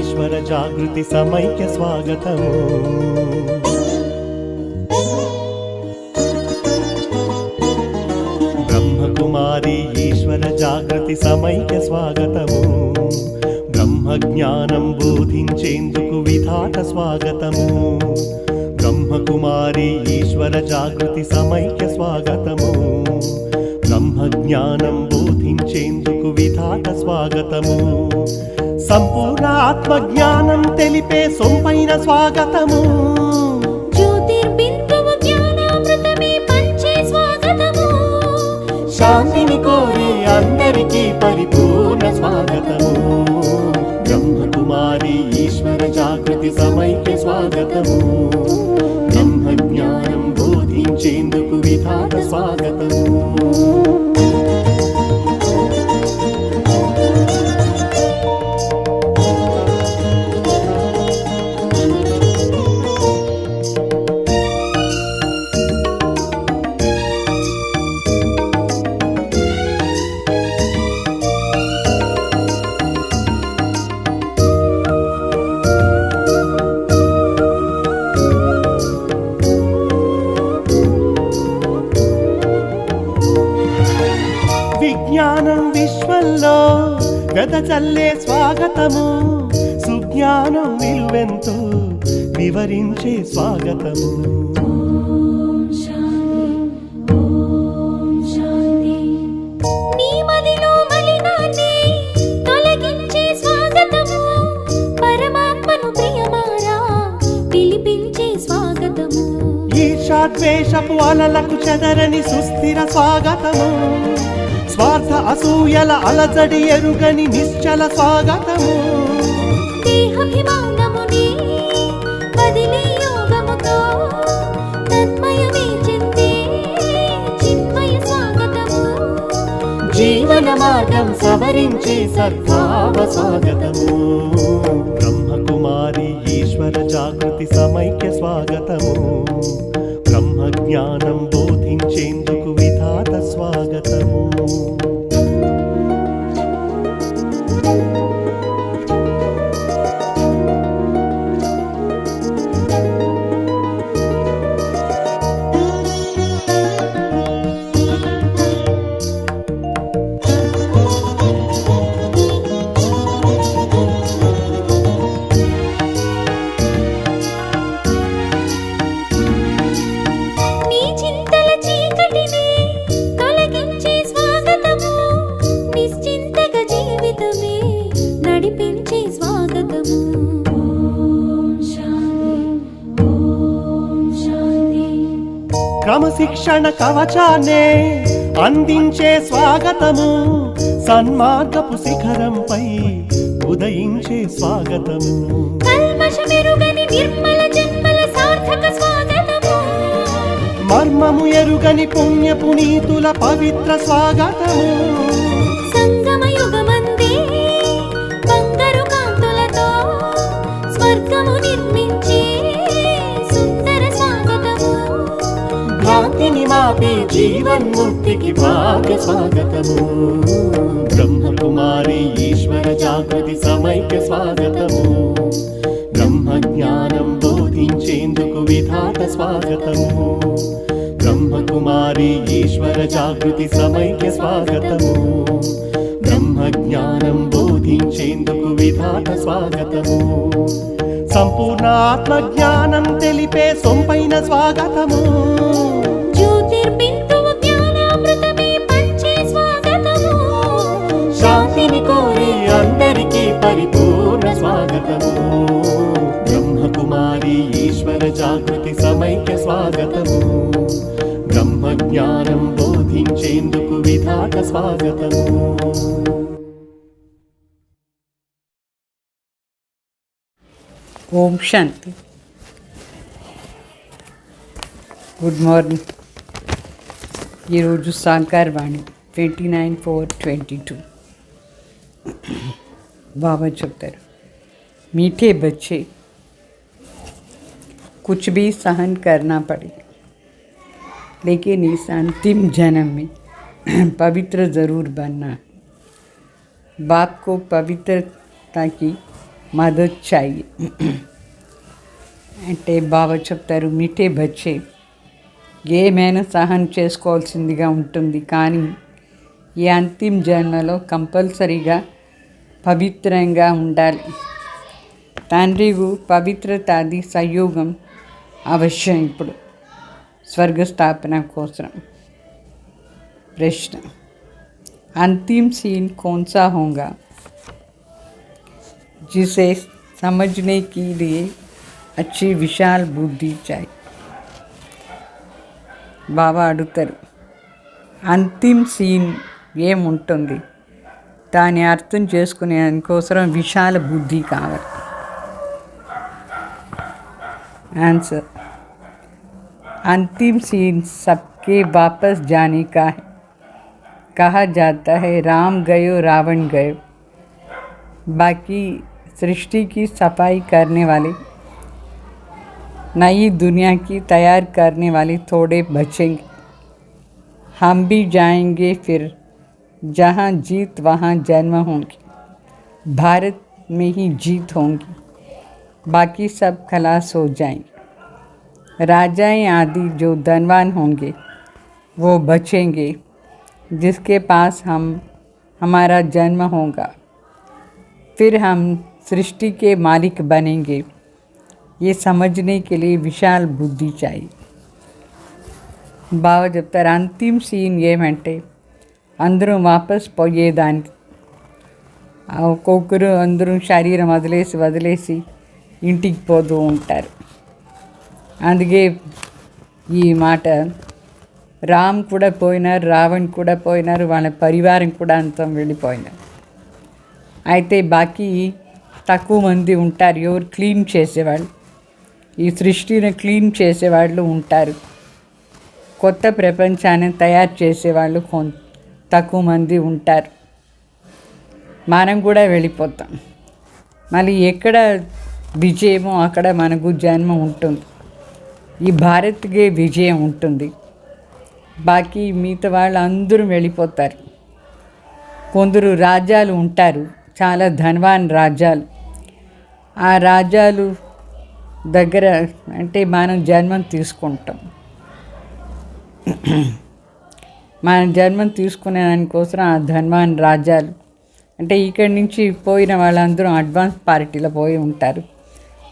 ఈశ్వర జాగృతి సమైక్య స్వాగతము. బ్రహ్మకుమారి ఈశ్వర జాగృతి సమైక్య స్వాగతము. బ్రహ్మ జ్ఞానం బోధించేందుకు విధాత స్వాగతము. బ్రహ్మకుమారి ఈశ్వర జాగృతి సమైక్య స్వాగతము. బ్రహ్మ జ్ఞానం బోధించేందుకు విధాత స్వాగతము. సంపూర్ణ ఆత్మ జ్ఞానం తెలిపే సొంపైన స్వాగతము. జ్యోతిర్బిందువు జ్ఞానామృతమే పంచే స్వాగతము. శాంతిని కోరే అందరికీ పరిపూర్ణ స్వాగతము. బ్రహ్మకుమారి ఈశ్వర జాగృతి సమైక్య స్వాగతము. బ్రహ్మ జ్ఞానం బోధించేందుకు విధాత స్వాగతము. విజ్ఞానం విశ్వంలో వెదజల్లే స్వాగతము. సుజ్ఞానం విలువెంతో వివరించే స్వాగతము. నీ మదిలో మలినాన్ని తొలగించే స్వాగతము. పరమాత్మను ప్రియమారా పిలిపించే స్వాగతము. ఈర్ష్యాద్వేషపు అలలకు చెదరని సుస్థిర స్వాగతము. స్వార్థ అసూయల అలజడి ఎరుగని నిశ్చల స్వాగతము. దేహాభిమానముని వదిలి యోగముతో తన్మయమే చెందే చిన్మయ స్వాగతము. జీవన మార్గం సవరించే సద్భావ స్వాగతము. బ్రహ్మకుమారి ఈశ్వర జాగృతి సమైక్య స్వాగతము. బ్రహ్మ జ్ఞానం బోధించేందుకు విధాత స్వాగతము. నీ చింతల చీకటిని తొలగించే స్వాగతము. నిశ్చింతగా జీవితమే నడిపించే స్వాగతము. క్రమశిక్షణ కవచాన్నే అందించే స్వాగతము. సన్మార్గపు శిఖరంపై ఉదయించే స్వాగతము. కల్మషమెరుగని నిర్మల జన్మల సార్థక స్వాగతము. మర్మము ఎరుగని పుణ్య పునీతుల పవిత్ర స్వాగతము. సంగమ యుగమందే బంగారు కాంతులతో స్వర్గము నిర్మించే సుందర స్వాగతము. భ్రాంతిని మాపే జీవన్ముక్తికి భాగ్య స్వాగతము. బ్రహ్మకుమారి ఈశ్వర జాగృతి సమైక్య స్వాగతము. బ్రహ్మ జ్ఞానం బోధించేందుకు విధాత స్వాగతము. బ్రహ్మకుమారి ఈశ్వర జాగృతి సమైక్య స్వాగతము. బ్రహ్మ జ్ఞానం బోధించేందుకు విధాత స్వాగతము. సంపూర్ణ ఆత్మ జ్ఞానం తెలిపే సొంపైన స్వాగతము. జ్యోతిర్బిందువు జ్ఞానామృతమే పంచే స్వాగతము. శాంతిని కోరే అందరికీ పరిపూర్ణ స్వాగతము. బ్రహ్మకుమారి ఈశ్వర జాగృతి సమైక్య స్వాగతము. బ్రహ్మ జ్ఞానం బోధించేందుకు విధాత స్వాగతము. ఓం శాంతి. Good morning. ఈరోజు సాకారవాణి 29/4/22. बाबा చెప్తారు, मीठे बच्चे कुछ भी सहन करना पड़े लेकिन इस अंतिम जन्म में पवित्र ज़रूर बनना। बाप को पवित्रता की మదద్ చాయి. అంటే బాబా చెప్తారు, మిఠే బచ్చే ఏమైనా సహనం చేసుకోవాల్సిందిగా ఉంటుంది, కానీ ఈ అంతిమ జన్మలో కంపల్సరీగా పవిత్రంగా ఉండాలి. తండ్రికి పవిత్రతాది సంయోగం అవశ్యం ఇప్పుడు స్వర్గస్థాపన కోసం. प्रश्न, अंतिम सीन कौन सा होगा जिसे समझने के लिए अच्छी विशाल बुद्धि चाहिए? బాబా అడుగుతారు, అంతిమ సీన్ ఏముంటుంది, దాన్ని అర్థం చేసుకునే దానికోసం విశాల బుద్ధి కావాలి. आंसर, अंतिम सीन सबके वापस जाने का है. कहा जाता है राम गयो रावण गयो. बाकी सृष्टि की सफाई करने वाले, नई दुनिया की तैयार करने वाले थोड़े बचेंगे. हम भी जाएंगे फिर, जहाँ जीत वहाँ जन्म होंगे. भारत में ही जीत होंगी, बाकी सब खलास हो जाएंगे. राजाएं आदि जो धनवान होंगे वो बचेंगे, जिसके पास हमारा जन्म होगा. फिर हम सृष्टि के मालिक बनेंगे. ये समझने के लिए विशाल बुद्धि चाहिए. బాబా చెప్తారు, అంతిమ సీన్ ఏమంటే అందరూ వాపస్ పోయేదానికి. ఒక్కొక్కరు అందరూ శరీరం వదిలేసి ఇంటికి పోతూ ఉంటారు. అందుకే ఈ మాట, రామ్ కూడా పోయినారు, రావణ్ కూడా పోయినారు, వాళ్ళ పరివారం కూడా అంతం వెళ్ళిపోయినారు. అయితే బాకీ తక్కువ మంది ఉంటారు, ఎవరు క్లీన్ చేసేవాళ్ళు, ఈ సృష్టిని క్లీన్ చేసేవాళ్ళు ఉంటారు. కొత్త ప్రపంచాన్ని తయారు చేసేవాళ్ళు తక్కువ మంది ఉంటారు. మనం కూడా వెళ్ళిపోతాం. మళ్ళీ ఎక్కడ విజయమో అక్కడ మనకు జన్మ ఉంటుంది. ఈ భారత్కే విజయం ఉంటుంది. బాకీ మిగతా వాళ్ళు అందరూ వెళ్ళిపోతారు. కొందరు రాజ్యాలు ఉంటారు, చాలా ధనవాన్ రాజ్యాలు. ఆ రాజ్యాలు దగ్గర అంటే మనం జన్మం తీసుకుంటాం. మన జన్మం తీసుకునే దానికోసం ఆ ధనవాన్ రాజ్యాలు అంటే ఇక్కడి నుంచి పోయిన వాళ్ళందరూ అడ్వాన్స్ పార్టీలో పోయి ఉంటారు.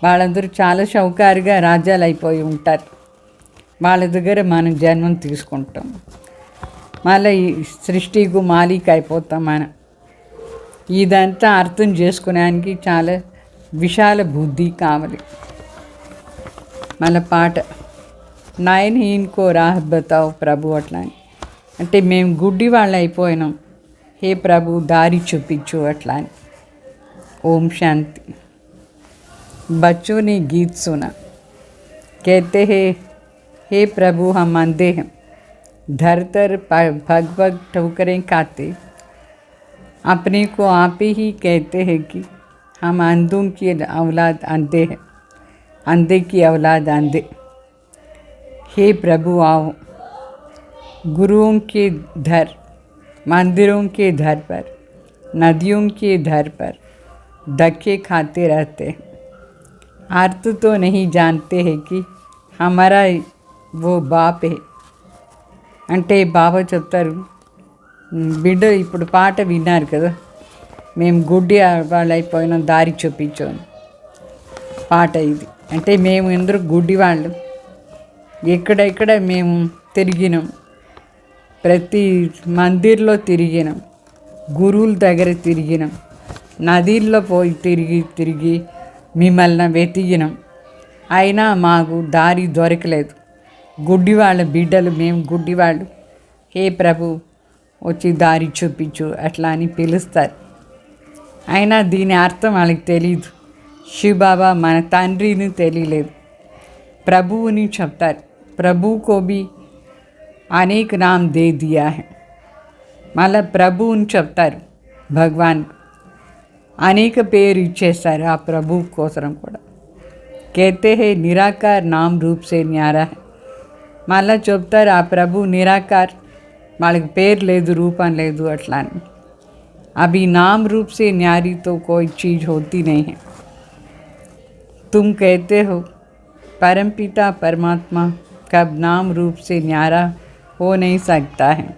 వాళ్ళందరూ చాలా షౌకారుగా రాజ్యాలు అయిపోయి ఉంటారు. వాళ్ళ దగ్గర మనం జన్మం తీసుకుంటాం. మళ్ళీ ఈ సృష్టికు మాలిక్ అయిపోతాం మనం. ఇదంతా అర్థం చేసుకోవడానికి చాలా విశాల బుద్ధి కావాలి. మళ్ళీ పాట, నయన్హీన్కో రాహ్ బతావ్ ప్రభు అట్లా అంటే మేము గుడ్డి వాళ్ళు అయిపోయినాం, హే ప్రభు దారి చూపించు అట్లా అని. ఓం శాంతి. बच्चों ने गीत सुना, कहते हैं हे प्रभु हम अंधे हैं, धरतर भगभग ठोकरें खाते, अपने को आप ही कहते हैं कि हम अंधों की औलाद अंधे हैं, अंधे की औलाद अंधे. हे प्रभु आओ, गुरुओं के धर, मंदिरों के धर पर, नदियों के धर पर धक्के खाते रहते हैं. अर्थ तो नहीं जानते हैं कि हमारा वो बाप है. అంటే బాబా చెప్తారు, బిడ్డ ఇప్పుడు పాట విన్నారు కదా, మేము గుడ్డి వాళ్ళు అయిపోయినాం దారి చూపించాను పాట ఇది. అంటే మేము అందరూ గుడ్డి వాళ్ళు, ఎక్కడెక్కడ మేము తిరిగినాం, ప్రతి మందిర్లో తిరిగినాం, గురువుల దగ్గర తిరిగినాం, నదిల్లో పోయి తిరిగి మిమ్మల్ని వెతికినాం, అయినా మాకు దారి దొరకలేదు. గుడ్డివాళ్ళ బిడ్డలు మేము గుడ్డివాళ్ళు, హే ప్రభు వచ్చి దారి చూపించు అట్లా అని పిలుస్తారు. అయినా దీని అర్థం వాళ్ళకి తెలీదు. శివబాబా మన తండ్రిని తెలియలేదు, ప్రభువుని చెప్తారు. ప్రభువుకో భీ అనేక నామ్ దే దియా హై. మళ్ళీ ప్రభువుని చెప్తారు, భగవాన్ అనేక పేరు ఇచ్చేస్తారు ఆ ప్రభు కోసం కూడా. कहते हैं निराकार नाम रूप से न्यारा है. మళ్ళీ చెప్తారు ఆ ప్రభు నిరాకార్, వాళ్ళకి పేరు లేదు రూపం లేదు అట్లా అని. అవి నామ్ రూప్ సే న్యారీ తో కోई चीज़ होती नहीं है. तुम कहते हो परमपिता परमात्मा कब नाम रूप से न्यारा हो नहीं सकता है.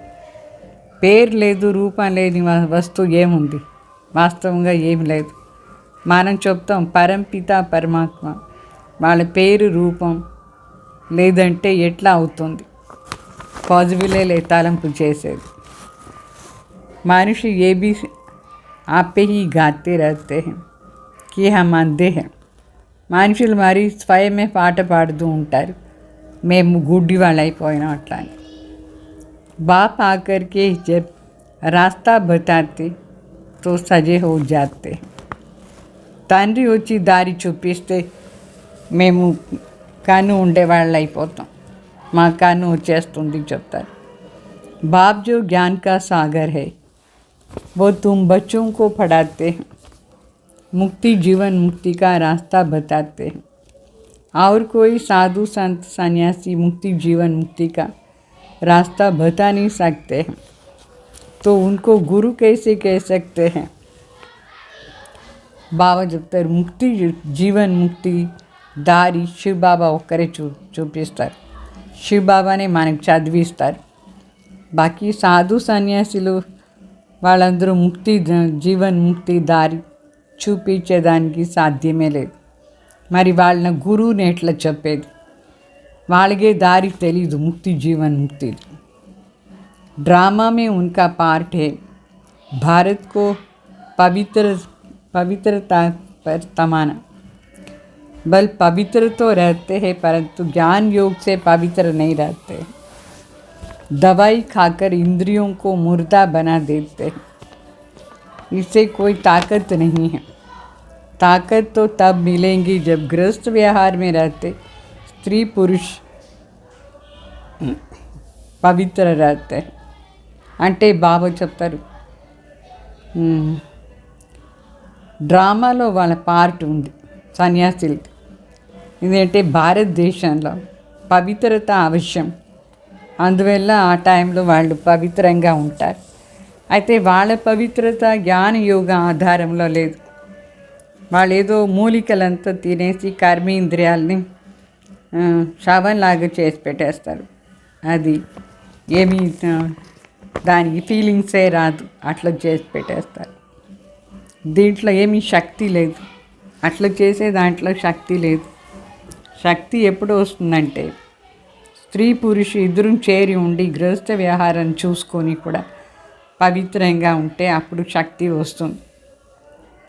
పేరు లేదు, రూపం లేని వస్తువు ఏముంది? వాస్తవంగా ఏమి లేదు. మనం చెప్తాం పరంపిత పరమాత్మ, వాళ్ళ పేరు రూపం లేదంటే ఎట్లా అవుతుంది? పాజిబులే తలంపు చేసేది. మనిషి ఏ भी आपे ही गाते रहते हैं कि हम अंधे हैं. మనుషులు మరి స్వయమే పాట పాడుతూ ఉంటారు, మేము గుడ్డి వాళ్ళు అయిపోయినాం అట్లా అని. बाप आकर के जब रास्ता बताते तो सजे हो जाते. తండ్రి వచ్చి దారి చూపిస్తే మేము కన్ను ఉండేవాళ్ళు అయిపోతాం, మా కన్ను వచ్చేస్తుంది చెప్తారు. बाप जो ज्ञान का सागर है वो तुम बच्चों को पढ़ाते हैं, मुक्ति जीवन मुक्ति का रास्ता बताते हैं. और कोई साधु संत सन्यासी मुक्ति जीवन मुक्ति का रास्ता बता नहीं सकते हैं, तो उनको गुरु कैसे कह सकते हैं? బాబా చెప్తారు ముక్తి జీవన్ ముక్తి దారి శివ బాబా ఒక్కరే చూపిస్తారు. శివ బాబానే మనకు చదివిస్తారు. బాకీ సాధు సన్యాసులు వాళ్ళందరూ ముక్తి జీవన్ ముక్తి దారి చూపించేదానికి సాధ్యమే లేదు. మరి వాళ్ళ గురువుని ఎట్లా చెప్పేది? వాళ్ళకే दारी तेलीదు मुक्ति जीवन मुक्ति. ड्रामा में उनका पार्ट है भारत को पवित्रता पर तमाना. बल पवित्र तो रहते हैं परंतु ज्ञान योग से पवित्र नहीं रहते. दवाई खाकर इंद्रियों को मुर्दा बना देते हैं, इससे कोई ताकत नहीं है. ताकत तो तब मिलेंगी जब गृहस्थ व्यवहार में रहते स्त्री पुरुष పవిత్ర रहते. అంటే బాబా చెప్తారు డ్రామాలో వాళ్ళ పార్ట్ ఉంది సన్యాసులకి. ఇదేంటే భారతదేశంలో పవిత్రత అవశ్యం, అందువల్ల ఆ టైంలో వాళ్ళు పవిత్రంగా ఉంటారు. అయితే వాళ్ళ పవిత్రత జ్ఞాన యోగ ఆధారంలో లేదు. వాళ్ళు ఏదో మూలికలంతా తినేసి కర్మేంద్రియాలని శవంలాగా చేసి పెట్టేస్తారు. అది ఏమీ దానికి ఫీలింగ్సే రాదు, అట్లా చేసి పెట్టేస్తారు. దీంట్లో ఏమీ శక్తి లేదు, అట్లా చేసే దాంట్లో శక్తి లేదు. శక్తి ఎప్పుడు వస్తుందంటే స్త్రీ పురుషు ఇద్దరు చేరి ఉండి గృహస్థ వ్యవహారం చూసుకొని కూడా పవిత్రంగా ఉంటే అప్పుడు శక్తి వస్తుంది.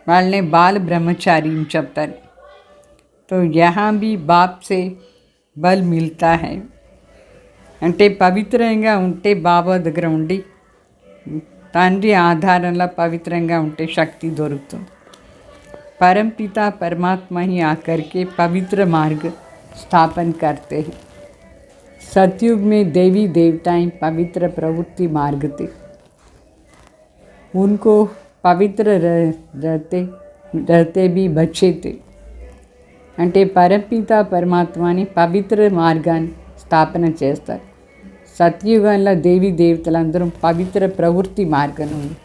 వాళ్ళనే బాల బ్రహ్మచారి అని చెప్తారు. तो यहाँ भी बाप से बल मिलता है. అంటే పవిత్రంగా ఉంటే బాబా దగ్గర ఉండి తండ్రి ఆధారంలో పవిత్రంగా ఉంటే శక్తి దొరుకుతుంది. परमपिता परमात्मा ही आकर के पवित्र मार्ग स्थापन करते हैं. सतयुग में देवी देवताएं पवित्र प्रवृत्ति मार्ग थे, उनको पवित्र रहते भी बचे थे. అంటే పరపిత పరమాత్మని పవిత్ర మార్గాన్ని స్థాపన చేస్తారు. సత్యుగంలో దేవీ దేవతలందరూ పవిత్ర ప్రవృత్తి మార్గం ఉంది.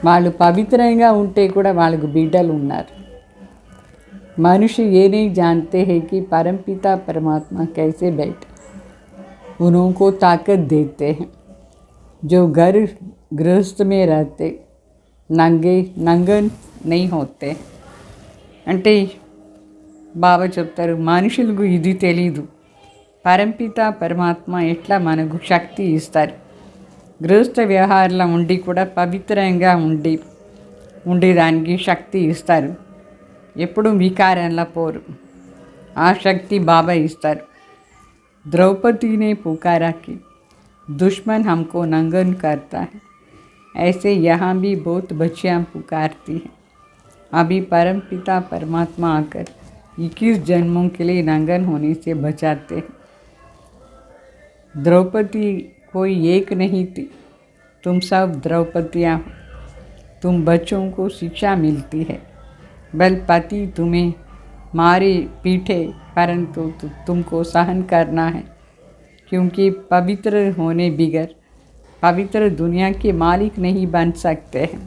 వాళ్ళు పవిత్రంగా ఉంటే కూడా వాళ్ళకు బిడ్డలు ఉన్నారు. మనుషు ये नहीं जानते हैं कि परमपिता परमात्मा कैसे बैठे उनको ताकत देते हैं. जो घर गृहस्थ में रहते नंगन नहीं होते. అంటే బాబా చెప్తారు మనుషులకు ఇది తెలీదు, పరంపిత పరమాత్మ ఎట్లా మనకు శక్తి ఇస్తారు. గృహస్థ వ్యవహారంలో ఉండి కూడా పవిత్రంగా ఉండేదానికి శక్తి ఇస్తారు. ఎప్పుడు వికారంలో పోరు, ఆ శక్తి బాబా ఇస్తారు. द्रौपदी पुकारा कि दुश्मन हमको नंगन करता है, ऐसे यहाँ भी बहुत बच्चियाँ पुकारती हैं. अभी परमपिता परमात्मा आकर 21 जन्मों के लिए नंगन होने से बचाते हैं. द्रौपदी कोई एक नहीं थी, तुम सब द्रौपदियाँ हो. तुम बच्चों को शिक्षा मिलती है. बल पति तुम्हें मारे पीटे परंतु तुमको सहन करना है, क्योंकि पवित्र होने बिगर पवित्र दुनिया के मालिक नहीं बन सकते हैं.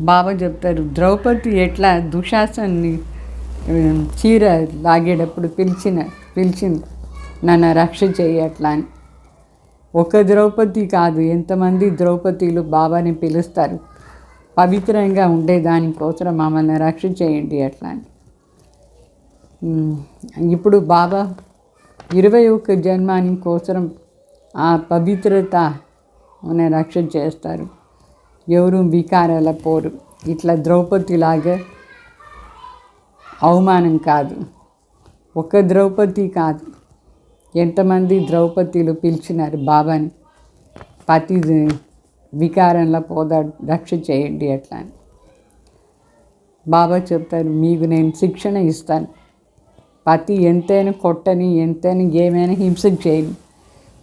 బాబా చెప్తారు ద్రౌపది ఎట్లా దుశాసన్ని చీర లాగేటప్పుడు పిలిచింది నన్ను రక్ష చేయి అట్లా అని. ఒక ద్రౌపది కాదు, ఎంతమంది ద్రౌపదీలు బాబాని పిలుస్తారు పవిత్రంగా ఉండేదానికోసం మమ్మల్ని రక్ష చేయండి అట్లా అని. ఇప్పుడు బాబా 21 జన్మాని కోసం ఆ పవిత్రత మన రక్ష చేస్తారు. ఎవరు వికారాల పోరు. ఇట్లా ద్రౌపదిలాగా అవమానం కాదు. ఒక ద్రౌపది కాదు, ఎంతమంది ద్రౌపదీలు పిలిచినారు బాబాని పతి వికారంలో పోదా రక్ష చేయండి అట్లా అని. బాబా చెప్తారు, మీకు నేను శిక్షణ ఇస్తాను. పతి ఎంతైనా కొట్టని, ఎంతైనా ఏమైనా హింసకు చేయని,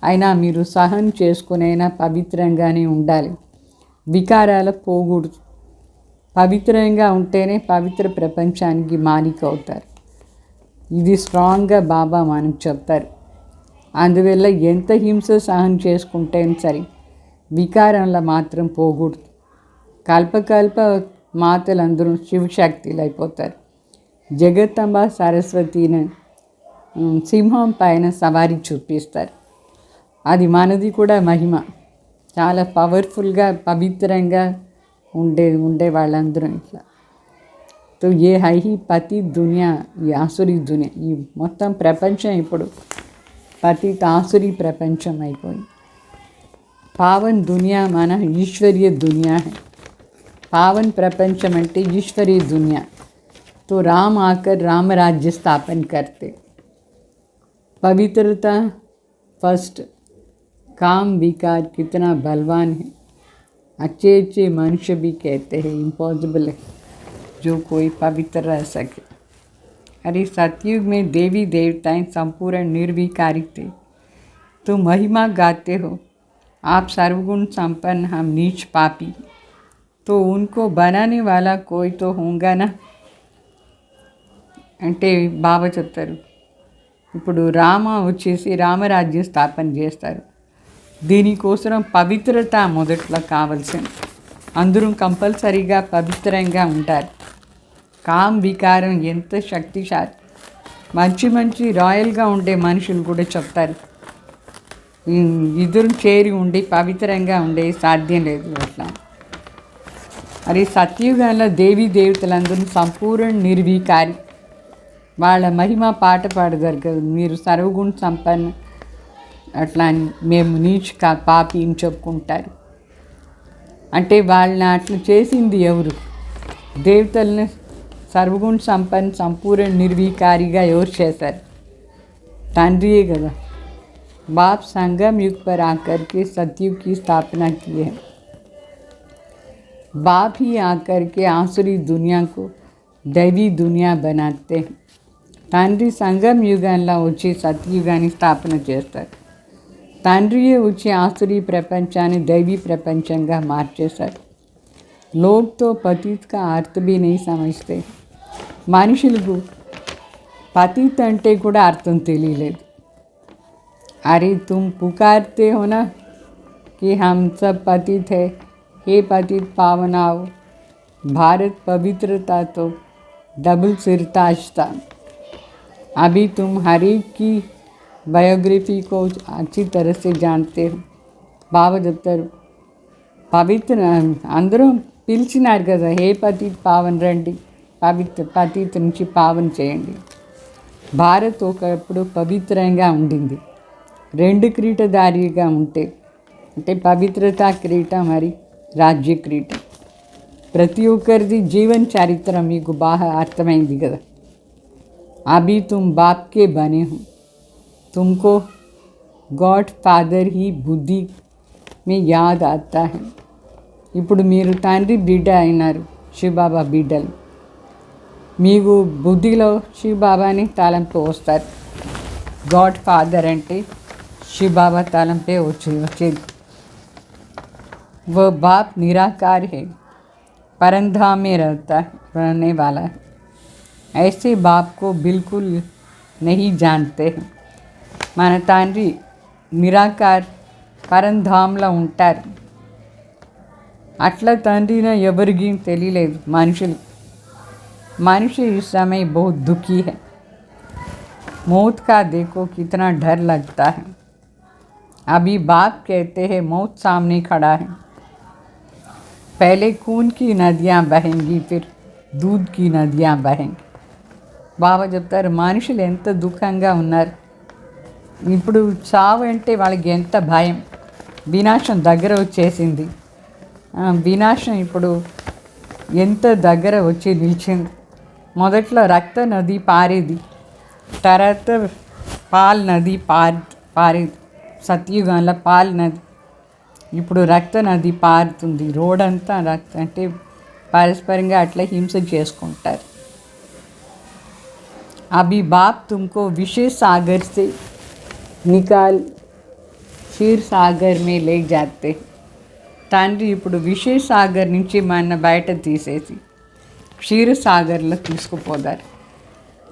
అయినా మీరు సహనం చేసుకునైనా పవిత్రంగానే ఉండాలి. వికారాలు పోకూడదు. పవిత్రంగా ఉంటేనే పవిత్ర ప్రపంచానికి మాలిక అవుతారు. ఇది స్ట్రాంగ్గా బాబా మనకు చెప్తారు. అందువల్ల ఎంత హింస సహనం చేసుకుంటేనే సరే వికారంలో మాత్రం పోకూడదు. కల్పకల్ప మాతలందరూ శివశక్తులు అయిపోతారు. జగత్తంబ సరస్వతిని సింహం పైన సవారీ చూపిస్తారు. అది మనది కూడా మహిమ. చాలా పవర్ఫుల్గా పవిత్రంగా ఉండే వాళ్ళందరూ ఇట్లా. తో ఏ హై పతి దునియా, ఈ ఆసురీ దునియా, ఈ మొత్తం ప్రపంచం ఇప్పుడు పతిత ఆసురీ ప్రపంచం అయిపోయింది. పావన్ దునియా మన ఈశ్వరీయ దునియా है. पावन प्रपंचम అంటే ఈశ్వరీయ दुनिया. तो राम आकर राम राज्य स्थापन करते. पवित्रता फर्स्ट. काम विकार कितना बलवान है. अच्छे अच्छे मनुष्य भी कहते हैं इम्पॉसिबल है जो कोई पवित्र रह सके. अरे सतयुग में देवी देवताएं संपूर्ण निर्विकारी थे. तुम महिमा गाते हो. आप सर्वगुण संपन्न, हम नीच पापी. तो उनको बनाने वाला कोई तो होगा ना. అంటే బాబా చెప్తారు, ఇప్పుడు రామ వచ్చేసి రామరాజ్యం స్థాపన చేస్తారు. దీనికోసం పవిత్రత మొదట్లో కావాల్సింది. అందరూ కంపల్సరీగా పవిత్రంగా ఉంటారు. కామ్ వికారం ఎంత శక్తిశాలి. మంచి రాయల్గా ఉండే మనుషులు కూడా చెప్తారు, ఇద్దరు చేరి ఉండి పవిత్రంగా ఉండే సాధ్యం లేదు అట్లా. అది సత్యుగంలో దేవీ దేవతలందరూ సంపూర్ణ నిర్వికారి. వాళ్ళ మహిమ పాట పాడతారు కదా, మీరు సర్వగుణ సంపన్న అట్లా అని మేము నీచ్ పాపి అని చెప్పుకుంటారు. అంటే వాళ్ళని అట్లా చేసింది ఎవరు? దేవతల్ని సర్వగుణ సంపన్న సంపూర్ణ నిర్వికారిగా ఎవరు చేశారు? తండ్రియే కదా. बाप संगम युग पर आकर के सतयुग की स्थापना की है. बाप ही आकर के आसुरी दुनिया को दैवी दुनिया बनाते हैं. తండ్రి సంగం యుగంలో వచ్చి సత్యుగాన్ని స్థాపన చేస్తారు. తండ్రియే వచ్చి ఆసురీ ప్రపంచాన్ని దైవీ ప్రపంచంగా మార్చేశారు. लोग तो पतित का अर्थ भी नहीं समझते. మనుషులకు పతిత్ అంటే కూడా అర్థం తెలియలేదు. अरे तुम पुकारते हो ना कि हम सब पतित है. हे पतित पावन आओ. भारत पवित्रता तो डबल सिरताज था. अभी तुम हर एक की बायोग्राफी को अच्छी तरह से जानते हो. బాబా చెప్తారు, పవిత్ర అందరూ పిలిచినారు కదా, హే పతిత్ పావన్ రండి, పతిత్ నుంచి పావన్ చేయండి. భారత్ ఒకప్పుడు పవిత్రంగా ఉండింది. 2 కిరీటధారిగా ఉంటే, అంటే పవిత్రతా కిరీటం మరి రాజ్య కిరీటం. ప్రతి ఒక్కరిది జీవన చరిత్ర మీకు బాగా అర్థమైంది కదా. అభి తుమ్ బాప్ కే బనే హో. తుమ్కో గాడ్ ఫాదర్ హీ బుద్ధి మే యాద్ ఆతా హై. ఇప్పుడు మీరు తండ్రి బిడ్డ అయినారు, శివబాబా బిడ్డలు. మీకు బుద్ధిలో శివబాబాని తలంపు వస్తారు. గాడ్ ఫాదర్ అంటే शिव बाबा तालम पे వచ్చేది. वह बाप निराकार है, परमधाम में रहने वाला है. ऐसे बाप को बिल्कुल नहीं जानते हैं. మన తండ్రి నిరాకార్ పరంధాంలో ఉంటారు. అట్లా తండ్రిని ఎవరికి తెలియలేదు మనుషులు. मनुष्य इस समय बहुत दुखी है। मौत का देखो कितना डर लगता है। अभी बाप कहते हैं मौत सामने खड़ा है। पहले खून की नदियाँ बहेंगी, फिर दूध की नदियाँ बहेंगी. బాబా చెప్తారు మనుషులు ఎంత దుఃఖంగా ఉన్నారు. ఇప్పుడు చావు అంటే వాళ్ళకి ఎంత భయం. వినాశం దగ్గర వచ్చేసింది. వినాశం ఇప్పుడు ఎంత దగ్గర వచ్చి నిలిచింది. మొదట్లో రక్త నది పారేది, తర్వాత పాల్ నది పారేది. సత్యుగంలో పాల్ నది, ఇప్పుడు రక్త నది పారుతుంది. రోడంతా రక్త అంటే పరస్పరంగా అట్లా హింస చేసుకుంటారు. अभी बाप तुमको विशेष सागर से निकाल क्षीर सागर में ले जाते. తండ్రి ఇప్పుడు విశేష సాగర్ నుంచి మన బయట తీసేసి క్షీర సాగర్లో తీసుకుపోతారు.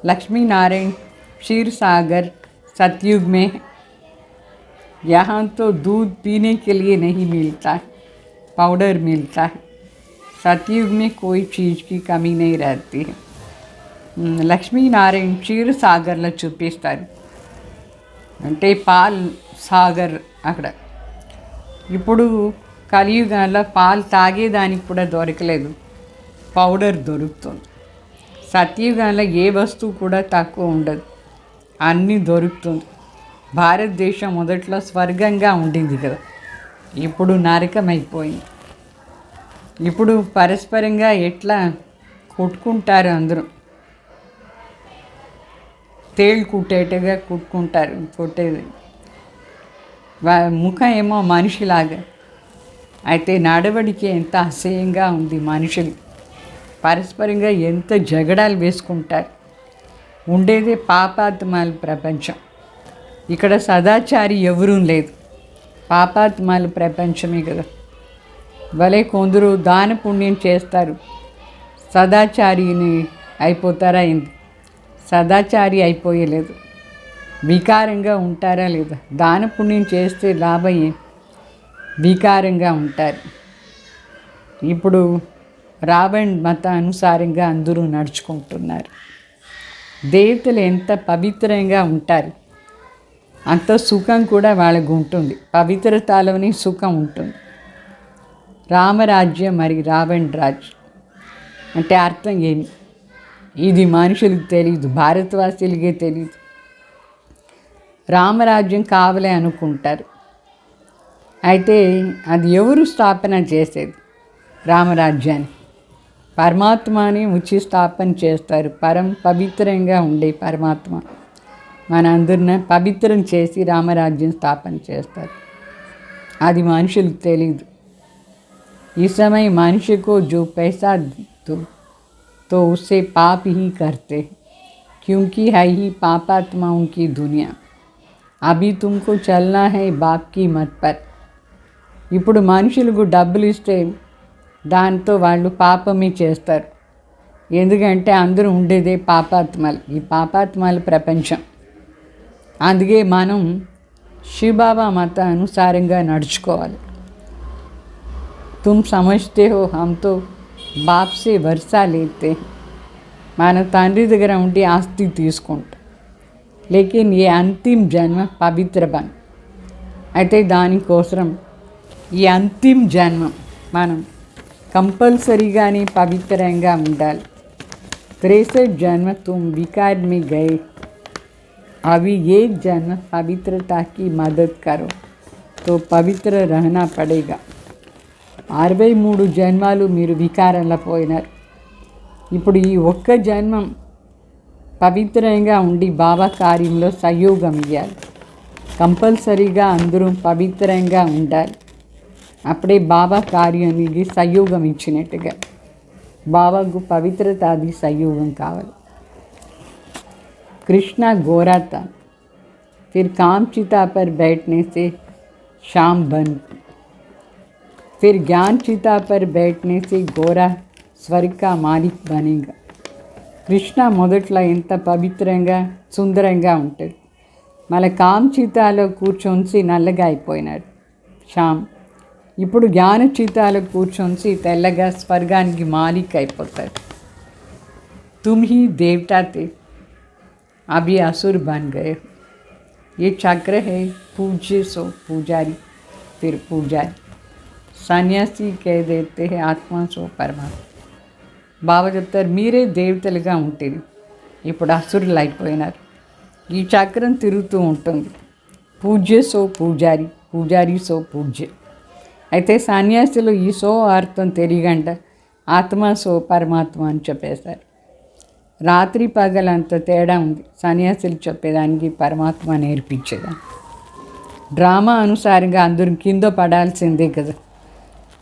लक्ष्मीनारायण क्षीर सागर सतयुग में यहाँ तो दूध पीने के लिए नहीं मिलता है, पाउडर मिलता है. सतयुग में कोई चीज़ की कमी नहीं रहती है. లక్ష్మీనారాయణ క్షీర సాగర్లో చూపిస్తారు. అంటే పాల్ సాగర్ అక్కడ. ఇప్పుడు కలియుగంలో పాలు తాగేదానికి కూడా దొరకలేదు, పౌడర్ దొరుకుతుంది. సత్యుగంలో ఏ వస్తువు కూడా తక్కువ ఉండదు, అన్నీ దొరుకుతుంది. భారతదేశం మొదట్లో స్వర్గంగా ఉండింది కదా, ఇప్పుడు నరకం అయిపోయింది. ఇప్పుడు పరస్పరంగా ఎట్లా కొట్టుకుంటారు, అందరూ తేళ్ళు కుట్టేట్టుగా కుట్టుకుంటారు. కొట్టేది ముఖం ఏమో మనిషిలాగా, అయితే నడవడికి ఎంత అసహ్యంగా ఉంది. మనుషులు పరస్పరంగా ఎంత జగడాలు వేసుకుంటారు. ఉండేదే పాపాత్మాల ప్రపంచం. ఇక్కడ సదాచారి ఎవరూ లేదు, పాపాత్మాల ప్రపంచమే కదా. భలే కొందరు దాన పుణ్యం చేస్తారు, సదాచారిని అయిపోతారా ఏంది? సదాచారి అయిపోయలేదు, వికారంగా ఉంటారా లేదా? దాన పుణ్యం చేస్తే లాభం ఏం? వికారంగా ఉంటారు. ఇప్పుడు రావణ్ మత అనుసారంగా అందరూ నడుచుకుంటున్నారు. దేవతలు ఎంత పవిత్రంగా ఉంటారు, అంత సుఖం కూడా వాళ్ళకు ఉంటుంది. పవిత్రతలోని సుఖం ఉంటుంది. రామరాజ్యం మరి రావణ్ రాజ్యం అంటే అర్థం ఏమి? ఇది మనుషులకు తెలీదు, భారతవాసులకే తెలీదు. రామరాజ్యం కావాలే అనుకుంటారు. అయితే అది ఎవరు స్థాపన చేసేది? రామరాజ్యాన్ని పరమాత్మని వచ్చి స్థాపన చేస్తారు. పవిత్రంగా ఉండే పరమాత్మ మన అందరిని పవిత్రం చేసి రామరాజ్యం స్థాపన చేస్తారు. అది మనుషులకు తెలీదు. ఈ సమయం మనిషికు జో पैसा दो तो उससे पाप ही करते, क्योंकि है ही पापात्माओं की दुनिया. अभी तुमको चलना है बाप की मत पर. ఇప్పుడు మనుషులకు డబ్బులు ఇస్తే దాంతో వాళ్ళు పాపమే చేస్తారు. ఎందుకంటే అందరూ ఉండేదే పాపాత్మలు, ఈ పాపాత్మల ప్రపంచం. అందుకే మనం శివబాబా మత అనుసారంగా నడుచుకోవాలి. तुम समझते हो हम तो बाप से वर्षा लेते, మన తండ్రి దగ్గర ఉండి ఆస్తి తీసుకుంటాం. లేకిన్ ఏ అంతిమ జన్మ పవిత్ర బన్. అయితే దానికోసం ఈ అంతిమ జన్మ మనం కంపల్సరీగానే పవిత్రంగా ఉండాలి. 63 जन्म तुम विकार में गए, अभी एक जन्म पवित्रता की मदद करो तो पवित्र रहना पड़ेगा. 63 జన్మాలు మీరు వికారంలో పోయినారు. ఇప్పుడు ఈ ఒక్క జన్మం పవిత్రంగా ఉండి బాబా కార్యంలో సహయోగం ఇవ్వాలి. కంపల్సరీగా అందరూ పవిత్రంగా ఉండాలి. అప్పుడే బాబా కార్యానికి సహయోగం ఇచ్చినట్టుగా. బాబాకు పవిత్రతాది సహయోగం కావాలి. कृष्णा गोरा था, फिर काम चिता पर बैठने से शाम बन, फिर ज्ञान चिता पर बैठने से गोरा स्वर्ग का मालिक बनेगा. కృష్ణ మొదట్లో ఎంత పవిత్రంగా సుందరంగా ఉంటుంది, మళ్ళీ కామచితాలో కూర్చొని నల్లగా అయిపోయినాడు శ్యామ్. ఇప్పుడు జ్ఞాన చితాలో కూర్చొని తెల్లగా స్వర్గానికి మాలిక్ అయిపోతాడు. तुम ही देवता थे, अभी असुर बन गए हो। ये चक्र है, पूज्य सो पुजारी, फिर पुजारी। సన్యాసి कह देते हैं ఆత్మ సో పరమాత్మ. బాబా చెప్తారు మీరే దేవతలుగా ఉంటుంది, ఇప్పుడు అసురులు అయిపోయినారు. ఈ చక్రం తిరుగుతూ ఉంటుంది. పూజ్య సో పూజారి, పూజారి సో పూజ్య. అయితే సన్యాసులు ఈ సో అర్థం తెలియగంట ఆత్మ సో పరమాత్మ అని చెప్పేశారు. రాత్రి పగలంత తేడా ఉంది సన్యాసులు చెప్పేదానికి, పరమాత్మ నేర్పించేదాన్ని. డ్రామా అనుసారంగా అందరూ కింద పడాల్సిందే కదా,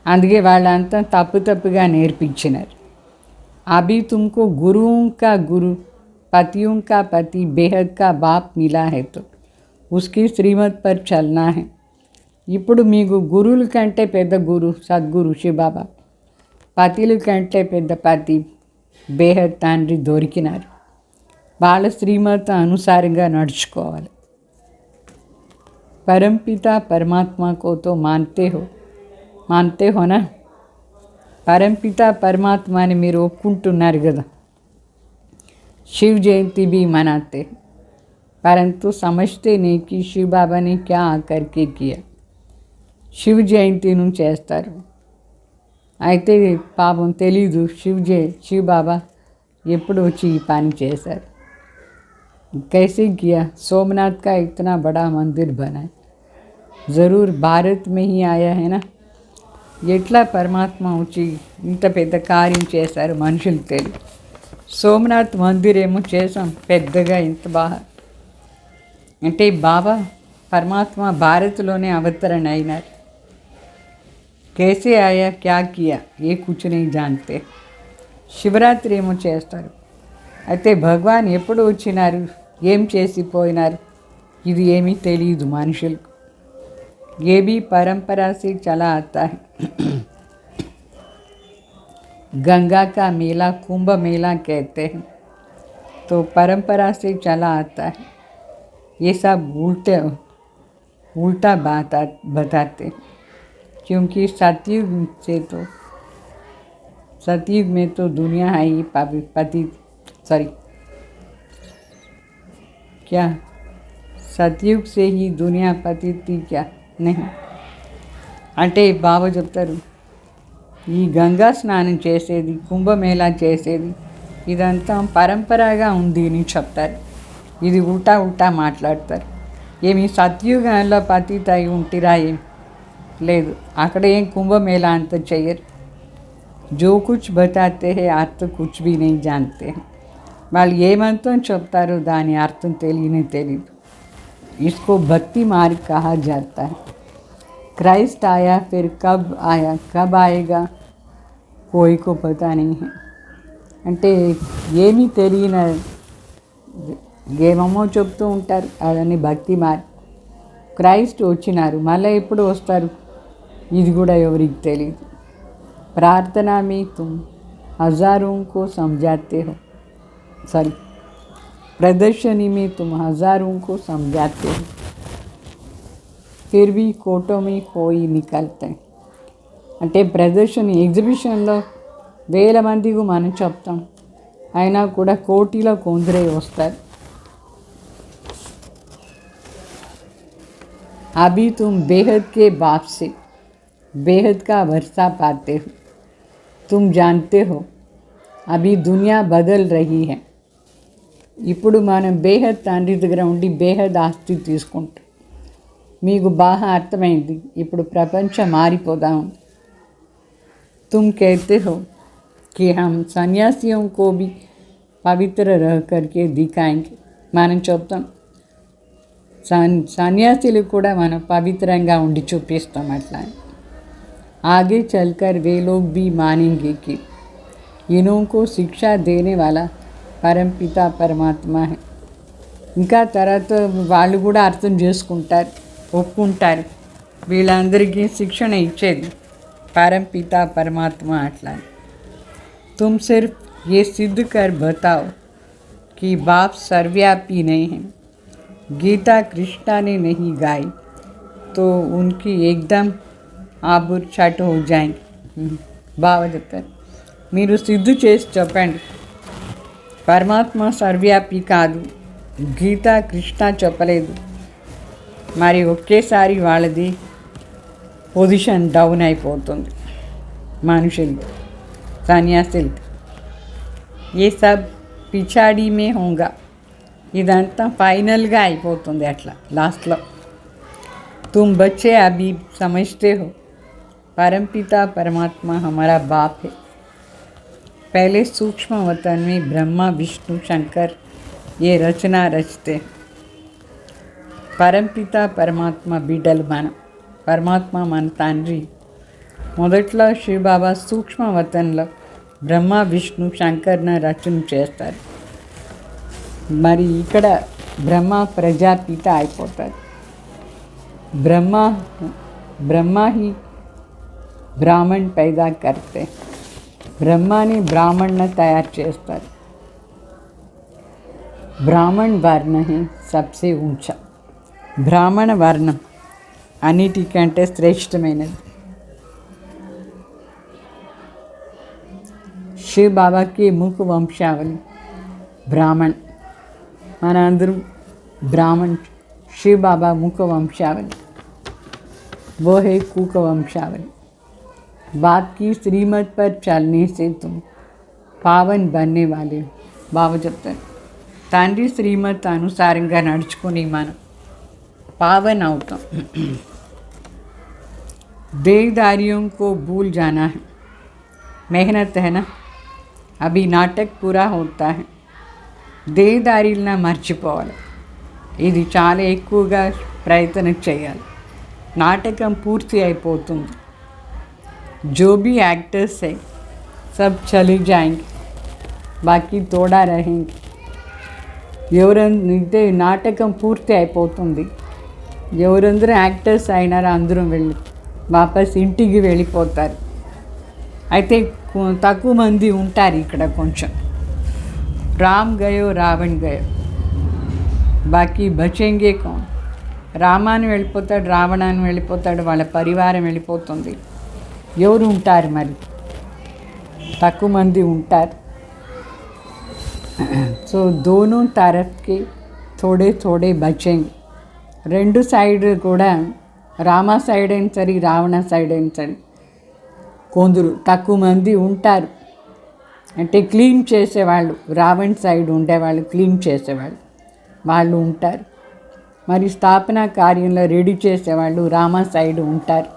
అందుకే వాళ్ళంతా తప్పుగా నేర్పించినారు. अभी तुमको गुरुओं का गुरु, पतियों का पति, बेहद का बाप मिला है तो उसकी श्रीमत पर चलना है. ఇప్పుడు మీకు గురువుల కంటే పెద్ద గురు సద్గురు శివబాబా, పతిల కంటే పెద్ద పతి బేహద్ తండ్రి దొరికినారు. వాళ్ళ శ్రీమత అనుసారంగా నడుచుకోవాలి. परमपिता परमात्मा को तो मानते हो ना. परमपिता परमात्मा ने మీరు ఒప్పుకుంటున్నారు కదా. शिव जयंती भी मनाते, परंतु समझते नहीं कि शिव बाबा ने क्या आकर के किया. శివ జయంతిను చేస్తారు, అయితే పాపం తెలీదు శివ బాబా ఎప్పుడు వచ్చి ఈ పని చేశారు. कैसे किया. सोमनाथ का इतना बड़ा मंदिर बना है, ज़रूर भारत में ही आया है ना. ఎట్లా పరమాత్మ వచ్చి ఇంత పెద్ద కార్యం చేశారు మనుషులు తెలియదు. సోమనాథ్ మందిర్ ఏమో చేసాం పెద్దగా, ఇంత బాగా. అంటే బాబా పరమాత్మ భారత్లోనే అవతరణ అయినారు. कैसे आया क्या किया ये कुछ नहीं जानते. శివరాత్రి ఏమో చేస్తారు, అయితే భగవాన్ ఎప్పుడు వచ్చినారు, ఏం చేసిపోయినారు, ఇది ఏమీ తెలియదు మనుషులకు. ये भी परंपरा से चला आता है. गंगा का मेला कुंभ मेला कहते हैं, तो परंपरा से चला आता है. ये सब उल्टा बात बताते हैं, क्योंकि सतयुग में तो दुनिया है ही सतयुग से ही दुनिया पति थी क्या नहीं. అంటే బాబా చెప్తారు ఈ గంగా స్నానం చేసేది, కుంభమేళా చేసేది ఇదంతా పరంపరగా ఉంది అని చెప్తారు. ఇది ఉల్టా మాట్లాడతారు. ఏమి సత్యుగంలో పతిత అయి ఉంటిరా ఏం లేదు, అక్కడ ఏం కుంభమేళా అంత చెయ్యరు. జో కుచ్ బతాతే హే అర్థ కుచ్ భీ नहीं जानते. వాళ్ళు ఏమంతం చెప్తారో దాని అర్థం తెలియదు. इसको भक्ति मार्ग कहा जाता है. क्राइस्ट आया, फिर कब आया, कब आएगा कोई को पता नहीं है. అంటే ఏమీ తెలియని ఏమేమో చెప్తూ ఉంటారు, అవన్నీ భక్తి మార్గం. క్రైస్ట్ వచ్చినారు, మళ్ళీ ఎప్పుడు వస్తారు ఇది కూడా ఎవరికి తెలియదు. ప్రార్థనా మీ तुम हज़ारों को समझाते हो, प्रदर्शनी में तुम हज़ारों को समझाते हो, फिर भी कोटों में कोई निकलते हैं. అంటే ప్రదర్శన ఎగ్జిబిషన్లో 1000 మందికి మనం చెప్తాం, అయినా కూడా కోటిలో కొందరే వస్తారు. अभी तुम बेहद के बाप से बेहद का वर्षा पाते हो. तुम जानते हो अभी दुनिया बदल रही है. ఇప్పుడు మనం బేహద్ తండ్రి దగ్గర ఉండి బేహద్ ఆస్తి తీసుకుంటాం. మీకు బాగా అర్థమైంది, ఇప్పుడు ప్రపంచం మారిపోదా ఉంది. तुम कहते हो कि हम सन्यासियों को भी पवित्र रह करके दिखाएंगे. మనం చెప్తాం సన్యాసులు కూడా మనం పవిత్రంగా ఉండి చూపిస్తాం అట్లా. आगे चलकर वे लोग भी मानेंगे कि इन्हों को शिक्षा देने वाला పరంపిత పరమాత్మ హై. ఇంకా తర్వాత వాళ్ళు కూడా అర్థం చేసుకుంటారు, ఒప్పుకుంటారు వీళ్ళందరికీ శిక్షణ ఇచ్చేది పరంపిత పరమాత్మ అట్లా. तुम सिर्फ ये सिद्ध कर बताओ कि बाप सर्वव्यापी नहीं है. गीता कृष्णा ने नहीं गाई तो उनकी एकदम आबूर छट हो जाएंगे. బాగా చెప్తారు, మీరు సిద్ధు చేసి చెప్పండి పరమాత్మ సర్వ్యాపి కాదు, గీత కృష్ణ చెప్పలేదు. మరి ఒకేసారి వాళ్ళది పొజిషన్ డౌన్ అయిపోతుంది మనుషులు, సన్యాసులు. ఏ సబ్ పిచాడి మే హోంగా, ఇదంతా ఫైనల్గా అయిపోతుంది అట్లా లాస్ట్లో. तुम बच्चे अभी समझते हो परमपिता परमात्मा हमारा बाप है. पहले सूक्ष्म वतन में ब्रह्मा विष्णु शंकर ये रचना रचते हैं. పరంపిత పరమాత్మ బిడ్డలు మనం, పరమాత్మ మన తండ్రి. మొదట్లో శివబాబా సూక్ష్మవతంలో బ్రహ్మ విష్ణు శంకర్ను రచన చేస్తారు. మరి ఇక్కడ బ్రహ్మ ప్రజాపిత అయిపోతారు. బ్రహ్మ ही ब्राह्मण पैदा करते. బ్రహ్మని బ్రాహ్మణ తయారు చేస్తారు. బ్రాహ్మణ వర్ణ है सबसे ऊंचा. బ్రాహ్మణ వర్ణం అన్నిటికంటే శ్రేష్టమైనది. शिव बाबा के मुख वंशावली ब्राह्मण, మన అందరం ब्राह्मण. शिव बाबा मुख वंशावली, वो है कुक वंशावली. बाप की श्रीमत पर चलने से तुम पावन बनने वाले हो. బాబా చెప్తారు, తండ్రి శ్రీమత్ అనుసారంగా నడుచుకొని మనం पावन అవుతాం. देहदारियों को भूल जाना है. मेहनत है ना, अभी नाटक पूरा होता है. దేహదారిలను మర్చిపోవాలి. ఇది చాలా ఎక్కువగా ప్రయత్నం చేయాలి. నాటకం పూర్తి అయిపోతుంది. जो भी एक्टर्स है सब चले जाएंगे, बाकी थोड़ा रहेंगे. ఎవరైతే నాటకం పూర్తి అయిపోతుంది, ఎవరందరూ యాక్టర్స్ అయినారో అందరూ వెళ్ళి వాపస్ ఇంటికి వెళ్ళిపోతారు. అయితే తక్కువ మంది ఉంటారు ఇక్కడ. కొంచెం రామ్ గయో రావణ్ గయో, బాకీ బచెంగే కౌన్. రామాని వెళ్ళిపోతాడు, రావణాన్ని వెళ్ళిపోతాడు, వాళ్ళ పరివారం వెళ్ళిపోతుంది. ఎవరు ఉంటారు మరి? తక్కువ మంది ఉంటారు. సో దోనో తరఫ్కి థోడే థోడే బచెంగే. రెండు సైడ్ కూడా, రామ సైడ్ అయిన సరే రావణ సైడ్ అయిన సరే కొందరు తక్కువ మంది ఉంటారు. అంటే క్లీన్ చేసేవాళ్ళు, రావణ్ సైడ్ ఉండేవాళ్ళు, క్లీన్ చేసేవాళ్ళు వాళ్ళు ఉంటారు. మరి స్థాపన కార్యంలో రెడీ చేసేవాళ్ళు రామ సైడ్ ఉంటారు.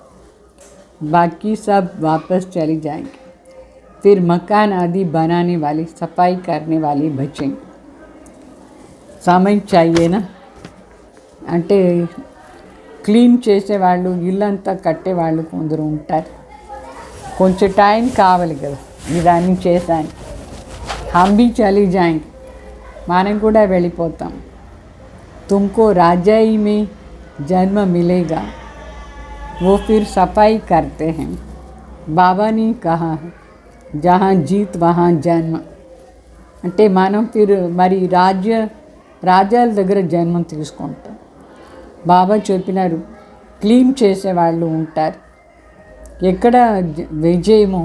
బాకీ సబ్ వాపస్ చలి జాएंगे. फिर मकान आदि बनाने वाली, सफाई करने वाली बचेंगे. సమయం చాయేనా, అంటే క్లీన్ చేసేవాళ్ళు, ఇల్లంతా కట్టేవాళ్ళు కొందరు ఉంటారు. కొంచెం టైం కావాలి కదా ఇదాన్ని చేశాను. హంబీ చలి జాएंगे, మనం కూడా వెళ్ళిపోతాం. तुमको राजाई में जन्म मिलेगा, वो फिर सफाई करते हैं. बाबा ने कहा है जहाँ जीत वहाँ जन्म. అంటే మనం మరి రాజ్యాల దగ్గర జన్మం తీసుకుంటాం. బాబా చెప్పినారు క్లీన్ చేసేవాళ్ళు ఉంటారు. ఎక్కడ విజయమో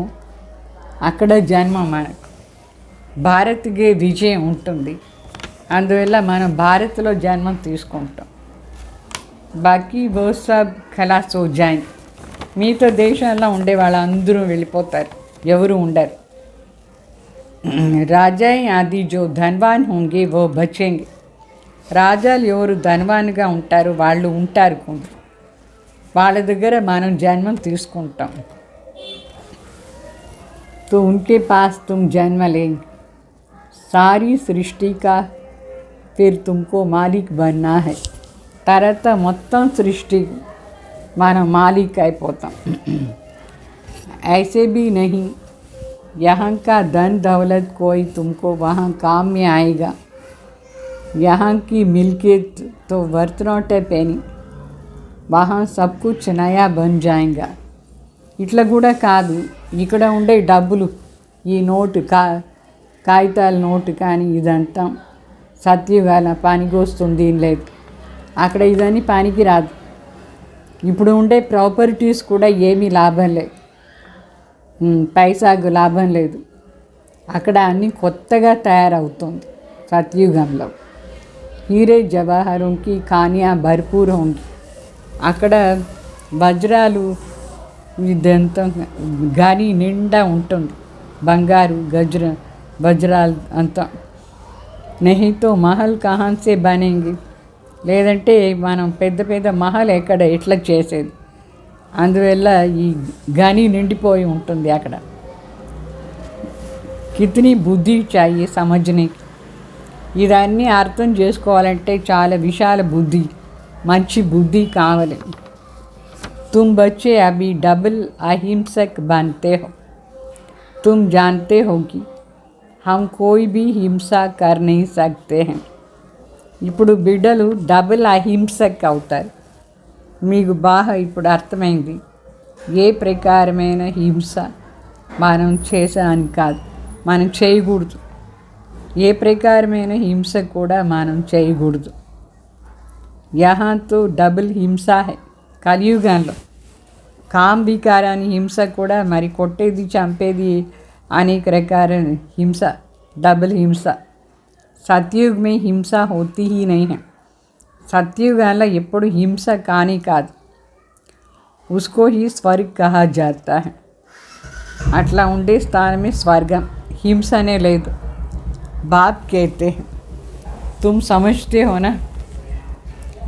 అక్కడ జన్మ మనకు. భారత్కి విజయం ఉంటుంది, అందువల్ల మనం భారత్లో జన్మం తీసుకుంటాం. బాకీ वो सब खलास हो जाएंगे. మిగతా దేశాల్లో ఉండే వాళ్ళందరూ వెళ్ళిపోతారు, ఎవరు ఉండరు. రాజాయి ఆది జో ధన్వాన్ హోంగే वो బచెంగే. రాజాలు ఎవరు ధనవాన్గా ఉంటారు వాళ్ళు ఉంటారు కొందరు, వాళ్ళ దగ్గర మనం జన్మం తీసుకుంటాం. तो उनके पास तुम जन्म लेंगे. सारी सृष्टि का फिर तुमको मालिक बनना है. తర్వాత మొత్తం సృష్టి మనం మాలిక్ అయిపోతాం. ऐसे भी नहीं, यहाँ का धन दौलत कोई तुमको वहाँ काम में आएगा. यहाँ की मिल्कियत तो वर्थ नॉट ए पेनी, वहाँ सब कुछ नया बन जाएगा. ఇట్లా కూడా కాదు, ఇక్కడ ఉండే డబ్బులు, ఈ నోటు కాగితాల నోటు కానీ ఇదంతా సత్యుగాల పనికి వస్తుంది లేదు. అక్కడ ఇదని పనికి రాదు. ఇప్పుడు ఉండే ప్రాపర్టీస్ కూడా ఏమీ లాభం లేదు, పైసాకు లాభం లేదు. అక్కడ అన్నీ కొత్తగా తయారవుతుంది సత్యుగంలో. హీరే జవాహరుకి కానియా భర్పూర్ హోంగి. అక్కడ వజ్రాలు ఇదంతా గని నిండా ఉంటుంది, బంగారు వజ్రాలు అంతా. నెహితో మహల్ కహాన్సే బనేంగి. లేదంటే మనం పెద్ద పెద్ద మహల్ ఎట్లా చేసేది. అందువల్ల ఈ గని నిండిపోయి ఉంటుంది అక్కడ. కితనీ బుద్ధి చాయి సమజ్నే. ఇదన్నీ అర్థం చేసుకోవాలంటే చాలా విశాల బుద్ధి, మంచి బుద్ధి కావాలి. तुम बच्चे अभी डबल अहिंसक बनते हो। तुम जानते हो कि हम कोई भी हिंसा कर नहीं सकते हैं। ఇప్పుడు బిడ్డలు డబుల్ అహింసక్ అవుతారు. మీకు బాగా ఇప్పుడు అర్థమైంది. ఏ ప్రకారమైన హింస మనం చేసాని కాదు, మనం చేయకూడదు. ఏ ప్రకారమైన హింస కూడా మనం చేయకూడదు. యహాతో డబుల్ హింస హై. కలియుగంలో కామ్ వికారాన్ని హింస కూడా, మరి కొట్టేది చంపేది అనేక రకాల హింస, డబుల్ హింస. సత్యుగ్ మే హింస హోతీ హీ నహీ హై. సత్యుగంలో ఎప్పుడు హింస కానీ కాదు. ఉస్కో హీ స్వర్గ్ కహా జాతా హై. అట్లా ఉండే స్థానమే స్వర్గం, హింసనే లేదు. బాప్ कहते हैं, तुम समझते हो ना,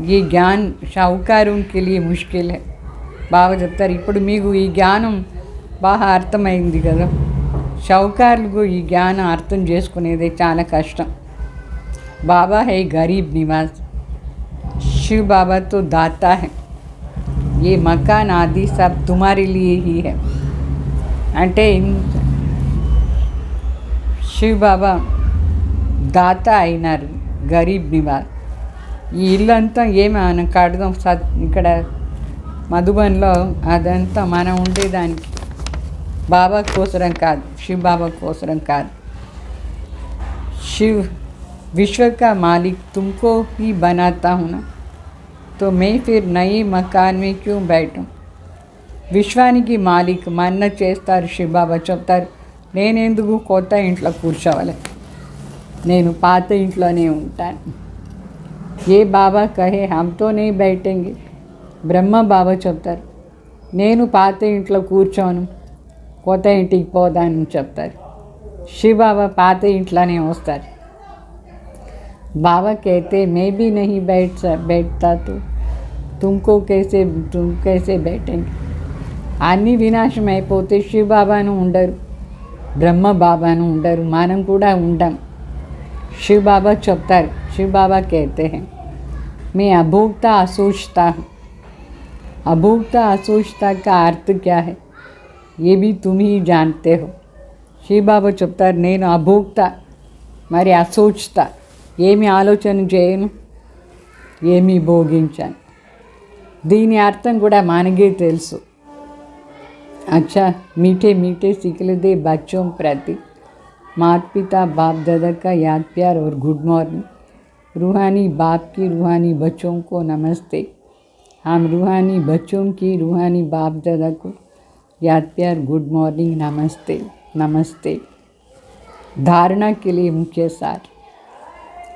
ये ज्ञान షావుకారున్ के लिए मुश्किल है. బాగా చెప్తారు. ఇప్పుడు మీకు ఈ జ్ఞానం బాగా అర్థమైంది కదా. షావుకారులకు ఈ జ్ఞానం అర్థం చేసుకునేది చాలా కష్టం. బాబా హై గరీబ్ నివాస్, शिव बाबा तो दाता है. ये मकान आदि सब तुम्हारे लिए ही है. అంటే శివ్ బాబా దాత అయినారు, గరీబ్ నివాస్. ఈ ఇల్లంతా ఏమి మనం కడదాం ఇక్కడ మధుబన్లో, అదంతా మనం ఉండేదానికి, బాబా కోసరం కాదు, శివ్ బాబా కోసరం కాదు. शिव विश्व का मालिक तुमको ही बनाता हूँ ना, तो मैं फिर नए मकान में क्यों बैठूँ. విశ్వానికి మాలిక్ మన్న చేస్తారు శివ్ బాబా. చెప్తారు, నేనెందుకు కొత్త ఇంట్లో కూర్చోవాలి, నేను పాత ఇంట్లోనే ఉంటాను. ఏ బాబా కహే హమ్తో నే బయటెంగి. బ్రహ్మ బాబా చెప్తారు, నేను పాత ఇంట్లో కూర్చోను, కొత్త ఇంటికి పోదానని చెప్తారు. శివ్ బాబా పాత ఇంట్లోనే వస్తారు. బాబా कहते मैं भी नहीं बैठता तो तुम कैसे बैठेंगे. అన్నీ వినాశం అయిపోతే శివ్ బాబాను ఉండరు, బ్రహ్మ బాబాను ఉండరు, మనం కూడా ఉండం. शिव बाबा చెప్తారు, शिव बाबा कहते हैं मैं अभोक्ता असोचता हूँ. अभोक्ता असोचता का अर्थ क्या है, ये भी तुम ही जानते हो. शिव बाबा చెప్తారు, నేను అభోక్త, మరి అసోచ్తా, ఏమి ఆలోచన చేయను, ఏమి భోగించాను. దీని అర్థం కూడా మనకే తెలుసు. अच्छा मीठे मीठे सिखलदे बच्चों प्रति माता पिता बाप दादा का याद प्यार और गुड मॉर्निंग. रूहानी बाप की रूहानी बच्चों को नमस्ते. हम रूहानी बच्चों की रूहानी बाप दादा को याद प्यार गुड मॉर्निंग, नमस्ते नमस्ते. धारणा के लिए मुख्य सार.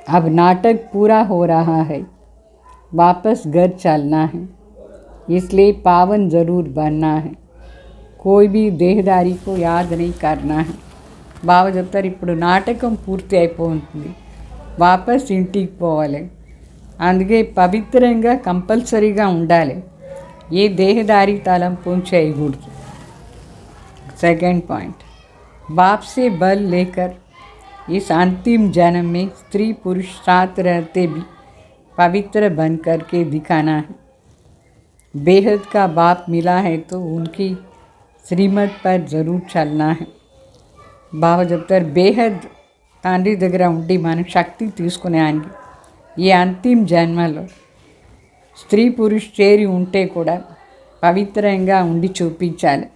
अब नाटक पूरा हो रहा है, वापस घर चलना है, इसलिए पावन ज़रूर बनना है. कोई भी देहदारी को याद नहीं करना है. బాబా చెప్తారు, ఇప్పుడు నాటకం పూర్తి అయిపోతుంది, వాపస్ ఇంటికి పోవాలి. అందుకే పవిత్రంగా కంపల్సరీగా ఉండాలి, ఏ దేహదారి తలంపు చేయకూడదు. सेकंड पॉइंट, बाप से बल लेकर इस अंतिम जन्म में स्त्री पुरुष साथ रहते भी पवित्र बन कर के दिखाना है. बेहद का बाप मिला है तो उनकी श्रीमत पर ज़रूर चलना है. బాబా చెప్తారు, బేహద్ తండ్రి దగ్గర ఉండి మనం శక్తి తీసుకునేదానికి ఈ అంతిమ జన్మలో స్త్రీ పురుష్ చేరి ఉంటే కూడా పవిత్రంగా ఉండి చూపించాలి.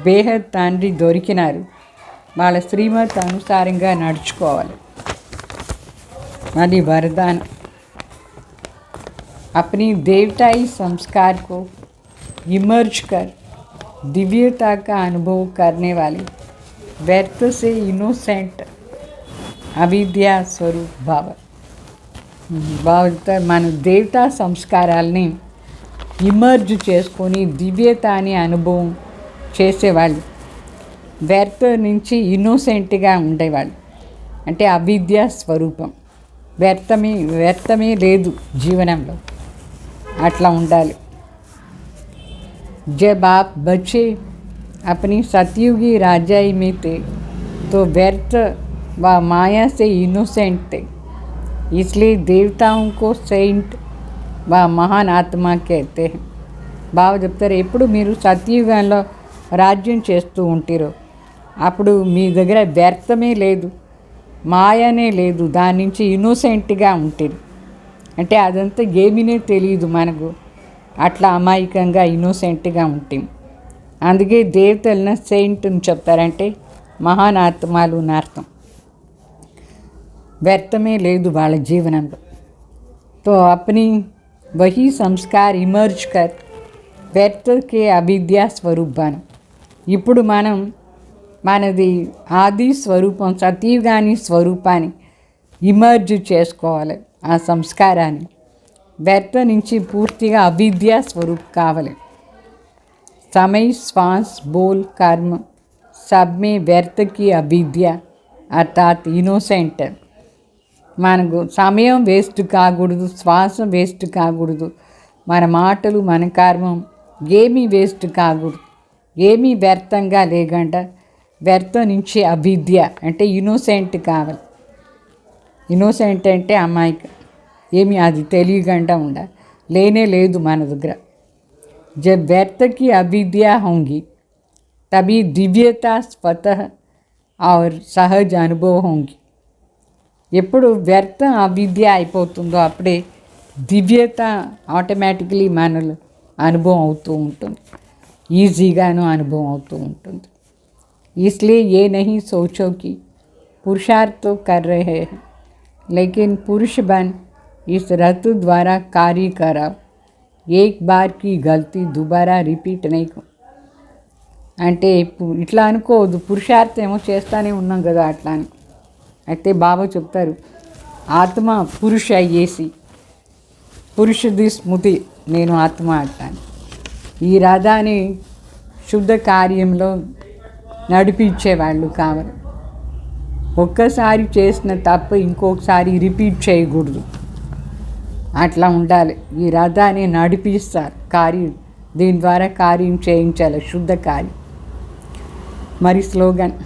బేహద్ తండ్రి దొరికినారు, వాళ్ళ శ్రీమత్ అనుసారంగా నడుచుకోవాలి. అది వరదానం. अपनी देवताई संस्कार को इमर्ज कर दिव्यता का अनुभव करने वाले व्यर्थ से इनोसेंट అవిద్యా స్వరూప్ భావ భావంతో మన దేవతా సంస్కారాల్ని ఇమర్జ్ చేసుకొని దివ్యత అనే అనుభవం చేసేవాళ్ళు. వ్యర్థ నుంచి ఇన్నోసెంట్గా ఉండేవాళ్ళు. అంటే అవిద్యా స్వరూపం. వ్యర్థమే లేదు జీవనంలో. అట్లా ఉండాలి. जब आप बच्चे अपनी सतयुगी राजाई में थे तो व्यर्थ व माया से इनोसेंट थे, इसलिए देवताओं को सेंट व महान आत्मा कहते हैं. బాగా చెప్తారు. ఎప్పుడు మీరు సత్యయుగంలో రాజ్యం చేస్తూ ఉంటారో అప్పుడు మీ దగ్గర వ్యర్థమే లేదు, మాయనే లేదు, దాని నుంచి ఇన్నోసెంట్గా ఉంటారు. అంటే అదంతా ఏమీనే తెలియదు మనకు. అట్లా అమాయకంగా ఇన్నోసెంట్గా ఉంటాం. అందుకే దేవతలను సెయింట్ అని చెప్తారంటే మహాన్ ఆత్మలు అని అర్థం. వ్యర్థమే లేదు వాళ్ళ జీవనంలో. तो अपनी वही संस्कार इमर्ज कर व्यर्थ के అవిద్యా స్వరూపాన్ని ఇప్పుడు మనం మనది ఆది స్వరూపం సతీయుగాని స్వరూపాన్ని ఇమర్జ్ చేసుకోవాలి. ఆ సంస్కారాన్ని వ్యర్థ నుంచి పూర్తిగా అవిద్యా స్వరూప్ కావాలి. समय श्वास बोल कर्म सब में व्यर्थ की अविद्या अर्थात इनोसेंट. మనకు సమయం వేస్ట్ కాకూడదు, శ్వాస వేస్ట్ కాకూడదు, మన మాటలు మన కర్మం ఏమీ వేస్ట్ కాకూడదు, ఏమీ వ్యర్థంగా లేకుండా వ్యర్థం నుంచి అవిద్య అంటే ఇన్నోసెంట్ కావాలి. ఇన్నోసెంట్ అంటే అమాయక, ఏమీ అది తెలియకుండా ఉండాలి, లేనే లేదు మన దగ్గర. जब व्यर्थ की अविद्या होंगी तभी दिव्यता स्वतः और सहज अनुभव होंगी. ఎప్పుడు వ్యర్థ అవిద్య అయిపోతుందో అప్పుడే దివ్యత ఆటోమేటికలీ మనలో అనుభవం అవుతూ ఉంటుంది, ఈజీగాను అనుభవం అవుతూ ఉంటుంది. इसलिए ये नहीं सोचो कि पुरुषार्थ तो कर रहे हैं लेकिन पुरुष बन इस रथ द्वारा कार्य कराओ. एक बार की गलती दोबारा रिपीट नहीं को. అంటే ఇట్లా అనుకోవద్దు, పురుషార్థం ఏమో చేస్తానే ఉన్నాం కదా అట్లా అని. అయితే బాబా చెప్తారు ఆత్మ పురుష అయ్యేసి పురుషది స్మృతి నేను ఆత్మ అంటాను. ఈ రథాన్ని శుద్ధ కార్యంలో నడిపించేవాళ్ళు కావాలి. ఒక్కసారి చేసిన తప్పు ఇంకొకసారి రిపీట్ చేయకూడదు, అట్లా ఉండాలి. ఈ రథాన్ని నడిపిస్తారు కార్యం, దీని ద్వారా కార్యం చేయించాలి, శుద్ధ కార్యం. మరి స్లోగన్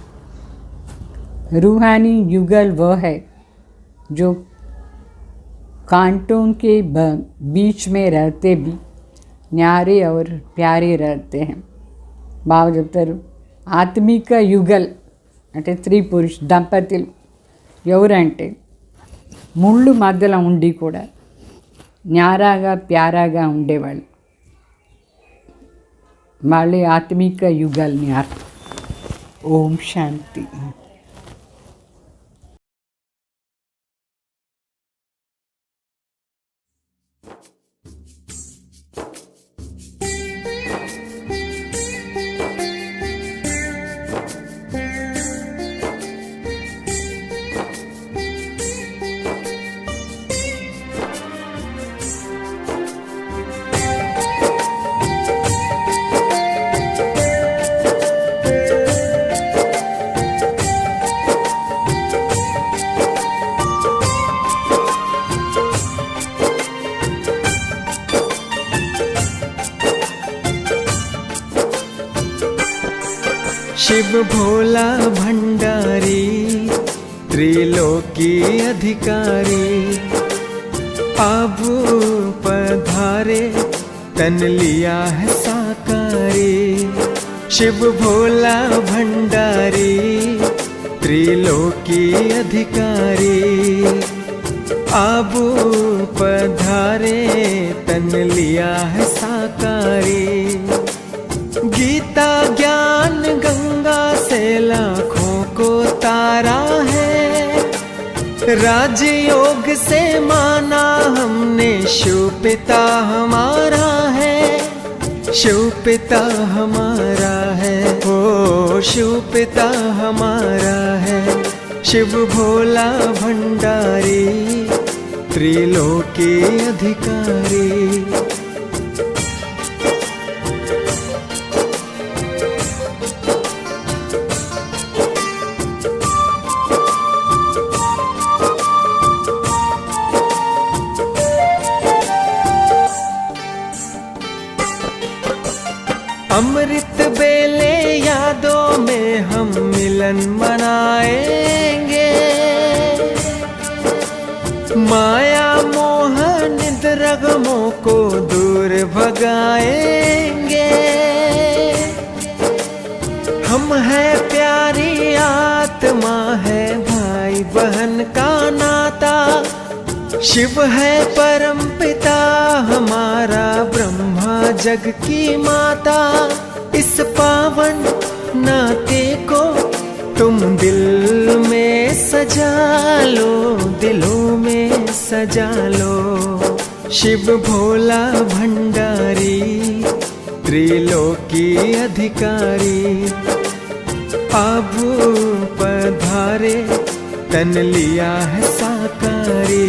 रूहानी युगल वह है जो कांटों के बीच में रहते भी न्यारे और प्यारे रहते हैं. బాగా చెప్తారు. ఆత్మిక యుగల్ అంటే స్త్రీ పురుష దంపతులు ఎవరంటే ముళ్ళు మధ్యలో ఉండి కూడా న్యారాగా ప్యారాగా ఉండేవాళ్ళు, వాళ్ళే ఆత్మిక యుగల్ని అర్థం. ఓం శాంతి. शिव भोला भंडारी त्रिलोकी अधिकारी, आबू पधारे तन लिया है साकारी. शिव भोला भंडारी त्रिलोकी अधिकारी, आबू पधारे तन लिया है साकारी. गीता ज्ञान गंगा से लाखों को तारा है, राजयोग से माना हमने शिव पिता हमारा है, शिव पिता हमारा है. ओ शिव पिता हमारा है, शिव भोला भंडारी, त्रिलोकी अधिकारी। अमृत बेले यादों में हम मिलन मनाएंगे, माया मोह निद्रा गमों को दूर भगाएंगे। हम है प्यारी आत्मा है भाई बहन का नाता, शिव है परम पिता हमारा ब्रह्मा जग की माता। इस पावन नाते को तुम दिल में सजा लो, दिलों में सजा लो। शिव भोला भंडारी, त्रिलोकी अधिकारी। अब पधारे तन लिया है साकारी।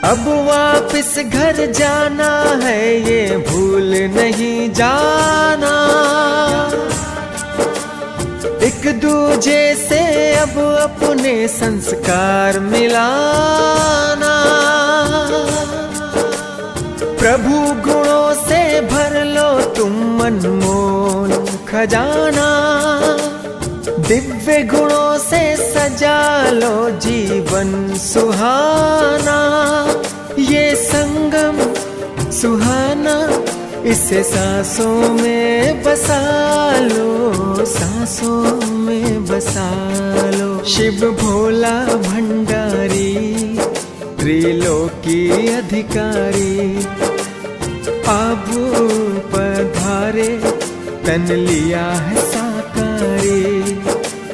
अब वापिस घर जाना है ये भूल नहीं जाना, एक दूजे से अब अपने संस्कार मिलाना। प्रभु गुणों से भर लो तुम अनमोल खजाना, दिव्य गुणों से सजा लो जीवन सुहाना। ये संगम सुहाना इसे सांसों में बसा लो, सांसों में बसा लो। शिव भोला भंडारी, त्रिलोकी अधिकारी। अब पधारे तन लिया है साकारी।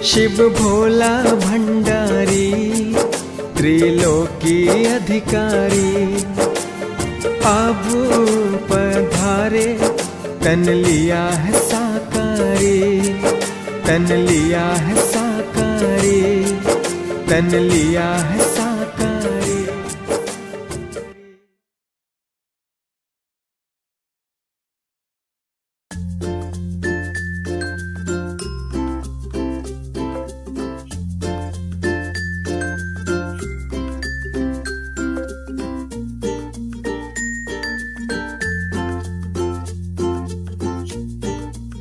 शिव भोला भंडारी, त्रिलोकी अधिकारी। अब पधारे तन लिया है साकारी, तन लिया है साकारी, तन लिया है